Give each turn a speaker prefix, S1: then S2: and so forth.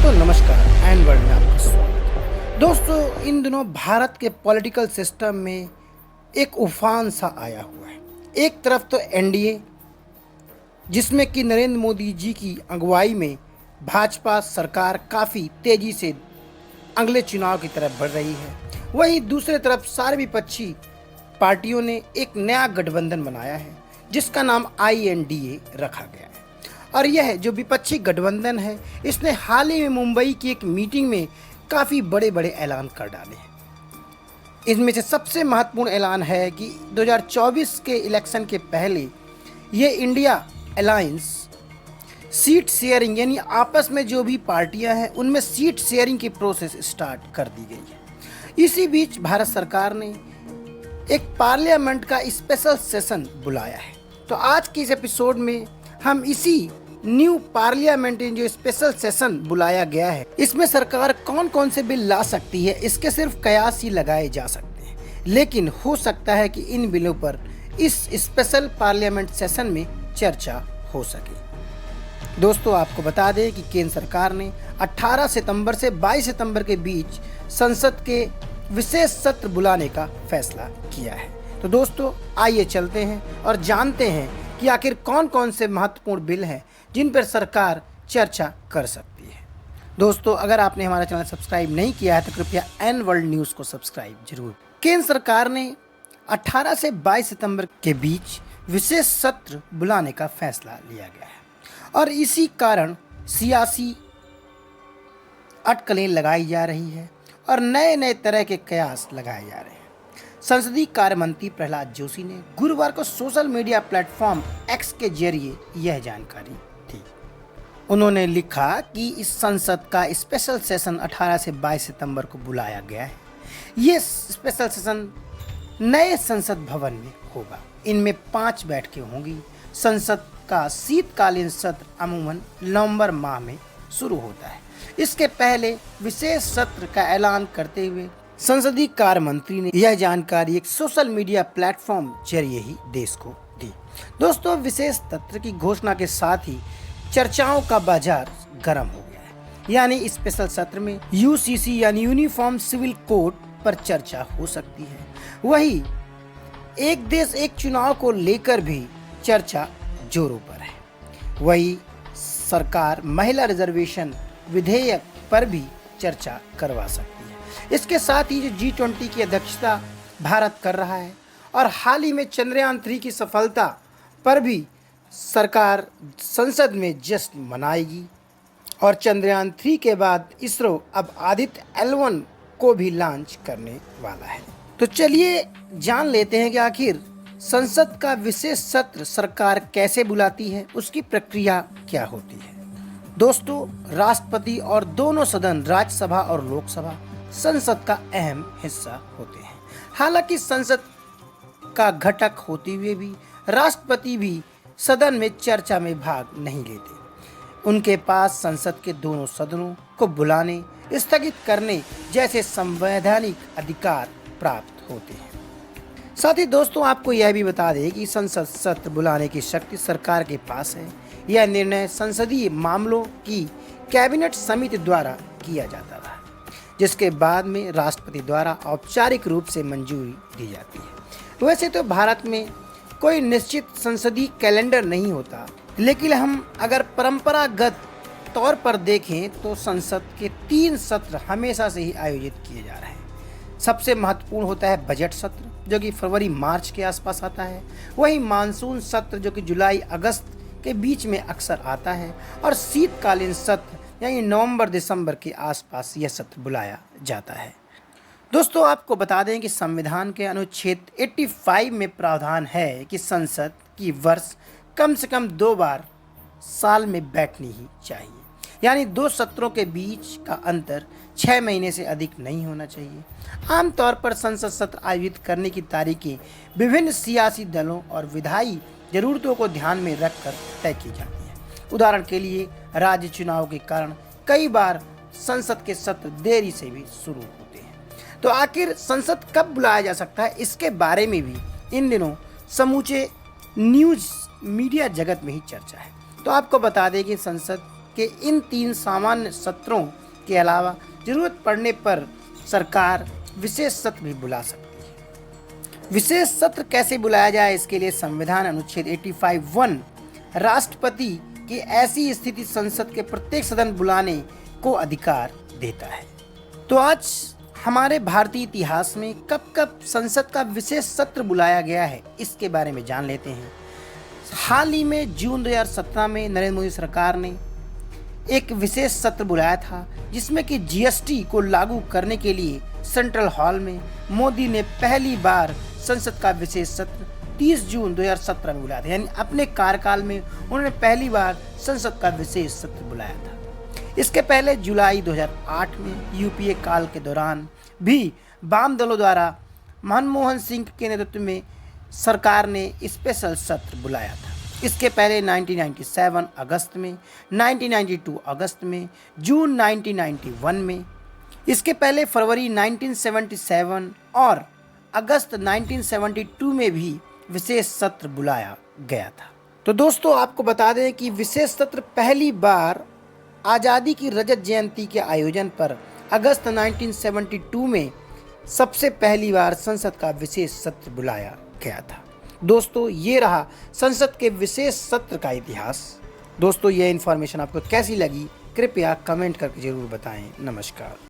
S1: दोस्तों नमस्कार and world में आपका स्वागत है। दोस्तों इन दिनों भारत के पॉलिटिकल सिस्टम में एक उफान सा आया हुआ है। एक तरफ तो एनडीए जिसमें कि नरेंद्र मोदी जी की अगुवाई में भाजपा सरकार काफ़ी तेज़ी से अगले चुनाव की तरफ बढ़ रही है। वहीं दूसरी तरफ सारे विपक्षी पार्टियों ने एक नया गठबंधन बनाया है जिसका नाम INDA रखा गया है। और यह जो विपक्षी गठबंधन है इसने हाल ही में मुंबई की एक मीटिंग में काफ़ी बड़े बड़े ऐलान कर डाले हैं। इनमें से सबसे महत्वपूर्ण ऐलान है कि 2024 के इलेक्शन के पहले ये इंडिया अलायंस सीट शेयरिंग यानी आपस में जो भी पार्टियां हैं उनमें सीट शेयरिंग की प्रोसेस स्टार्ट कर दी गई है। इसी बीच भारत सरकार ने एक पार्लियामेंट का स्पेशल सेशन बुलाया है। तो आज के इस एपिसोड में हम इसी न्यू पार्लियामेंट जो स्पेशल सेशन बुलाया गया है इसमें सरकार कौन कौन से बिल ला सकती है इसके सिर्फ कयास ही लगाए जा सकते हैं, लेकिन हो सकता है कि इन बिलों पर इस स्पेशल पार्लियामेंट सेशन में चर्चा हो सके। दोस्तों आपको बता दें कि केंद्र सरकार ने 18 सितंबर से 22 सितंबर के बीच संसद के विशेष सत्र बुलाने का फैसला किया है। तो दोस्तों आइए चलते हैं और जानते हैं कि आखिर कौन कौन से महत्वपूर्ण बिल हैं जिन पर सरकार चर्चा कर सकती है। दोस्तों अगर आपने हमारा चैनल सब्सक्राइब नहीं किया है तो कृपया एन वर्ल्ड न्यूज़ को सब्सक्राइब जरूर। केंद्र सरकार ने 18 से 22 सितंबर के बीच विशेष सत्र बुलाने का फैसला लिया गया है और इसी कारण सियासी अटकलें लगाई जा रही है और नए नए तरह के कयास लगाए जा रहे हैं। संसदीय कार्य मंत्री प्रहलाद जोशी ने गुरुवार को सोशल मीडिया प्लेटफॉर्म एक्स के जरिए यह जानकारी दी। उन्होंने लिखा कि इस संसद का स्पेशल सेशन 18 से 22 सितंबर को बुलाया गया है। ये स्पेशल सेशन नए संसद भवन में होगा। इनमें 5 बैठकें होंगी। संसद का शीतकालीन सत्र अमूमन नवंबर माह में शुरू होता है। इसके पहले विशेष सत्र का ऐलान करते हुए संसदीय कार्य मंत्री ने यह जानकारी एक सोशल मीडिया प्लेटफॉर्म जरिए ही देश को दी। दोस्तों विशेष सत्र की घोषणा के साथ ही चर्चाओं का बाजार गर्म हो गया है। यानी स्पेशल सत्र में UCC यानी यूनिफॉर्म सिविल कोड पर चर्चा हो सकती है। वही एक देश एक चुनाव को लेकर भी चर्चा जोरों पर है। वही सरकार महिला रिजर्वेशन विधेयक पर भी चर्चा करवा सकती है। इसके साथ ही जो G20 की अध्यक्षता भारत कर रहा है और हाल ही में चंद्रयान 3 की सफलता पर भी सरकार संसद में जश्न मनाएगी और चंद्रयान 3 के बाद इसरो अब आदित्य L1 को भी लॉन्च करने वाला है। तो चलिए जान लेते हैं कि आखिर संसद का विशेष सत्र सरकार कैसे बुलाती है, उसकी प्रक्रिया क्या होती है। दोस्तों राष्ट्रपति और दोनों सदन राज्यसभा और लोकसभा संसद का अहम हिस्सा होते हैं। हालांकि संसद का घटक होते हुए भी राष्ट्रपति भी सदन में चर्चा में भाग नहीं लेते। उनके पास संसद के दोनों सदनों को बुलाने, स्थगित करने जैसे संवैधानिक अधिकार प्राप्त होते हैं। साथ ही दोस्तों आपको यह भी बता दें कि संसद सत्र बुलाने की शक्ति सरकार के पास है। यह निर्णय संसदीय मामलों की कैबिनेट समिति द्वारा किया जाता है, जिसके बाद में राष्ट्रपति द्वारा औपचारिक रूप से मंजूरी दी जाती है। वैसे तो भारत में कोई निश्चित संसदीय कैलेंडर नहीं होता, लेकिन हम अगर परंपरागत तौर पर देखें तो संसद के 3 सत्र हमेशा से ही आयोजित किए जा रहे हैं। सबसे महत्वपूर्ण होता है बजट सत्र जो कि फरवरी मार्च के आसपास आता है। वही मानसून सत्र जो कि जुलाई अगस्त के बीच में अक्सर आता है और शीतकालीन सत्र यानी नवंबर दिसंबर के आसपास यह सत्र बुलाया जाता है। दोस्तों आपको बता दें कि संविधान के अनुच्छेद 85 में प्रावधान है कि संसद की वर्ष कम से कम 2 बार साल में बैठनी ही चाहिए। यानी 2 सत्रों के बीच का अंतर 6 महीने से अधिक नहीं होना चाहिए। आमतौर पर संसद सत्र आयोजित करने की तारीखें विभिन्न सियासी दलों और विधायी जरूरतों को ध्यान में रखकर तय की जाती है। उदाहरण के लिए राज्य चुनाव के कारण कई बार संसद के सत्र देरी से भी शुरू होते हैं। तो आखिर संसद कब बुलाया जा सकता है इसके बारे में भी इन दिनों समूचे न्यूज़ मीडिया जगत में ही चर्चा है। तो आपको बता दें कि संसद के इन 3 सामान्य सत्रों के अलावा जरूरत पड़ने पर सरकार विशेष सत्र भी बुला सकती है। विशेष सत्र कैसे बुलाया जाए, इसके लिए संविधान अनुच्छेद 85(1) राष्ट्रपति की ऐसी स्थिति संसद के प्रत्येक सदन बुलाने को अधिकार देता है। तो आज हमारे भारतीय इतिहास में कब कब संसद का विशेष सत्र बुलाया गया है, इसके बारे में जान लेते हैं। हाल ही में जून 2017 में नरेंद्र मोदी सरकार ने एक विशेष सत्र बुलाया था, जिसमें कि जीएसटी को लागू करने के लिए सेंट्रल हॉल में मोदी ने पहली बार संसद का विशेष सत्र 30 जून 2017 में बुलाया था। यानी अपने कार्यकाल में उन्होंने पहली बार संसद का विशेष सत्र बुलाया था। इसके पहले जुलाई 2008 में यूपीए काल के दौरान भी वाम दलों द्वारा मनमोहन सिंह के नेतृत्व में सरकार ने स्पेशल सत्र बुलाया था। इसके पहले 1997 अगस्त में, 1992 अगस्त में, जून 1991 में, इसके पहले फरवरी 1977 और अगस्त 1972 में भी विशेष सत्र बुलाया गया था। तो दोस्तों, आपको बता दें कि विशेष सत्र पहली बार आज़ादी की रजत जयंती के आयोजन पर अगस्त 1972 में सबसे पहली बार संसद का विशेष सत्र बुलाया गया था। दोस्तों, ये रहा संसद के विशेष सत्र का इतिहास। दोस्तों, यह इन्फॉर्मेशन आपको कैसी लगी, कृपया कमेंट करके ज़रूर बताएं। नमस्कार।